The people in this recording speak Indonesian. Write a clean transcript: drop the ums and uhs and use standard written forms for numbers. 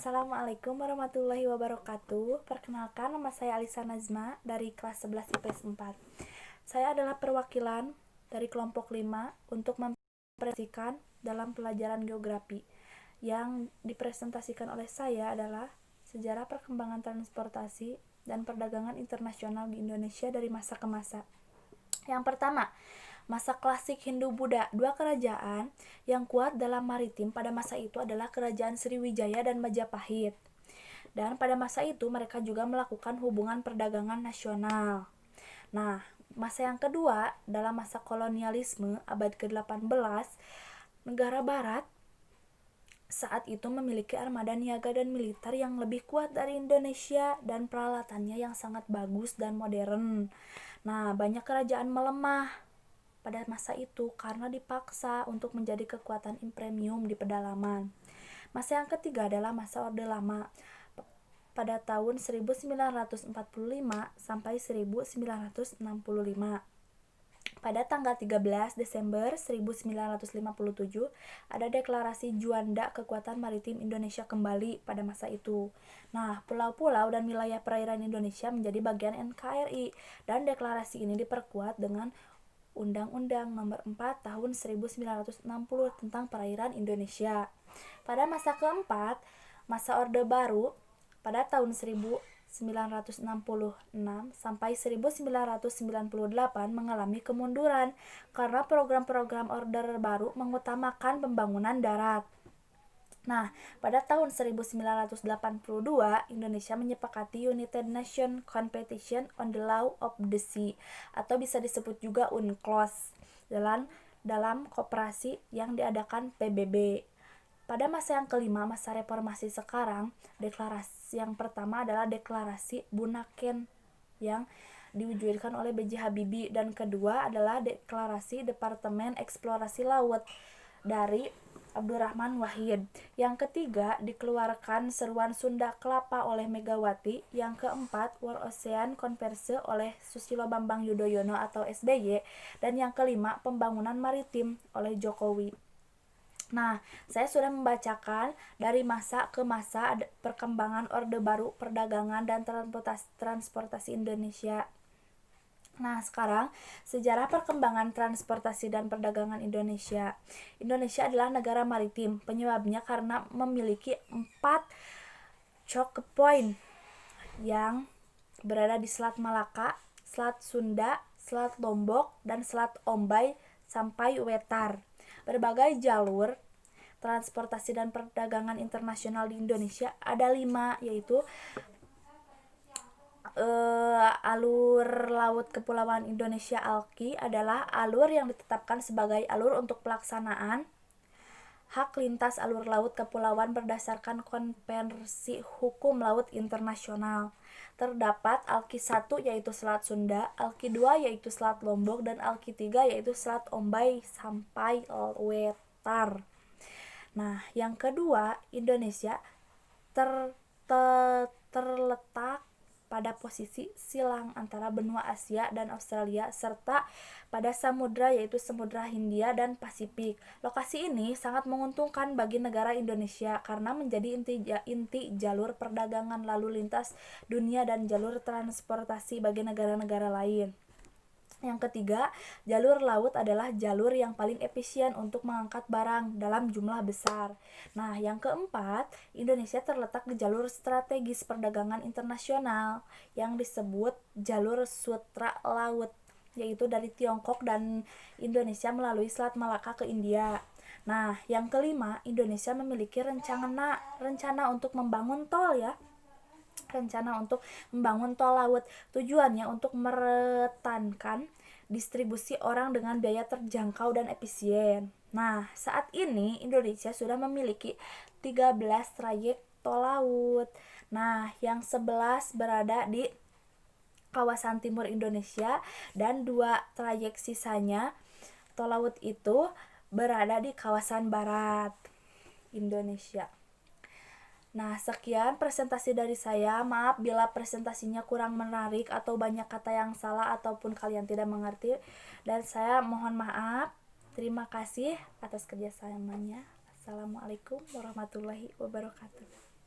Assalamualaikum warahmatullahi wabarakatuh. Perkenalkan, nama saya Alisa Nazma dari kelas 11 IPS 4. Saya adalah perwakilan dari kelompok 5 untuk mempresentasikan dalam pelajaran geografi. Yang dipresentasikan oleh saya adalah sejarah perkembangan transportasi dan perdagangan internasional di Indonesia dari masa ke masa. Yang pertama, masa klasik Hindu-Buddha. Dua kerajaan yang kuat dalam maritim pada masa itu adalah kerajaan Sriwijaya dan Majapahit. Dan pada masa itu mereka juga melakukan hubungan perdagangan nasional. Nah, masa yang kedua dalam masa kolonialisme abad ke-18, negara barat saat itu memiliki armada niaga dan militer yang lebih kuat dari Indonesia dan peralatannya yang sangat bagus dan modern. Nah, banyak kerajaan melemah pada masa itu karena dipaksa untuk menjadi kekuatan imperium di pedalaman. Masa yang ketiga adalah masa Orde Lama pada tahun 1945 sampai 1965. Pada tanggal 13 Desember 1957 ada deklarasi Juanda Kekuatan Maritim Indonesia kembali pada masa itu. Nah, pulau-pulau dan wilayah perairan Indonesia menjadi bagian NKRI dan deklarasi ini diperkuat dengan Undang-Undang Nomor 4 Tahun 1960 tentang Perairan Indonesia. Pada masa keempat, masa Orde Baru pada tahun 1966 sampai 1998 mengalami kemunduran karena program-program Orde Baru mengutamakan pembangunan darat. Nah, pada tahun 1982, Indonesia menyepakati United Nations Competition on the Law of the Sea, atau bisa disebut juga UNCLOS, dalam koperasi yang diadakan PBB. Pada masa yang kelima, masa reformasi sekarang, deklarasi yang pertama adalah deklarasi Bunaken yang diwujudkan oleh B.J. Habibie, dan kedua adalah deklarasi Departemen Eksplorasi Laut dari Abdurrahman Wahid. Yang ketiga, dikeluarkan Seruan Sunda Kelapa oleh Megawati. Yang keempat, War Ocean Conference oleh Susilo Bambang Yudhoyono atau SBY. Dan yang kelima, Pembangunan Maritim oleh Jokowi. Nah, saya sudah membacakan dari masa ke masa perkembangan Orde Baru, perdagangan, dan transportasi Indonesia. Nah, sekarang sejarah perkembangan transportasi dan perdagangan Indonesia. Indonesia adalah negara maritim. Penyebabnya karena memiliki 4 choke point yang berada di Selat Malaka, Selat Sunda, Selat Lombok, dan Selat Ombay sampai Wetar. Berbagai jalur transportasi dan perdagangan internasional di Indonesia ada 5, yaitu alur laut Kepulauan Indonesia ALKI adalah alur yang ditetapkan sebagai alur untuk pelaksanaan hak lintas alur laut kepulauan berdasarkan konvensi hukum laut internasional. Terdapat ALKI 1 yaitu Selat Sunda, ALKI 2 yaitu Selat Lombok, dan ALKI 3 yaitu Selat Ombay sampai Wetar. Nah, yang kedua, Indonesia terletak pada posisi silang antara benua Asia dan Australia serta pada samudra yaitu Samudra Hindia dan Pasifik. Lokasi ini sangat menguntungkan bagi negara Indonesia karena menjadi inti jalur perdagangan lalu lintas dunia dan jalur transportasi bagi negara-negara lain. Yang ketiga, jalur laut adalah jalur yang paling efisien untuk mengangkat barang dalam jumlah besar. Nah, yang keempat, Indonesia terletak di jalur strategis perdagangan internasional yang disebut jalur sutra laut, yaitu dari Tiongkok dan Indonesia melalui Selat Malaka ke India. Nah, yang kelima, Indonesia memiliki rencana untuk membangun tol laut. Tujuannya untuk meretankan distribusi orang dengan biaya terjangkau dan efisien. Nah, saat ini Indonesia sudah memiliki 13 trayek tol laut. Nah, yang 11 berada di kawasan timur Indonesia dan 2 trayek sisanya tol laut itu berada di kawasan barat Indonesia. Nah, sekian presentasi dari saya. Maaf bila presentasinya kurang menarik atau banyak kata yang salah ataupun kalian tidak mengerti. Dan saya mohon maaf. Terima kasih atas kerjasamanya. Assalamualaikum warahmatullahi wabarakatuh.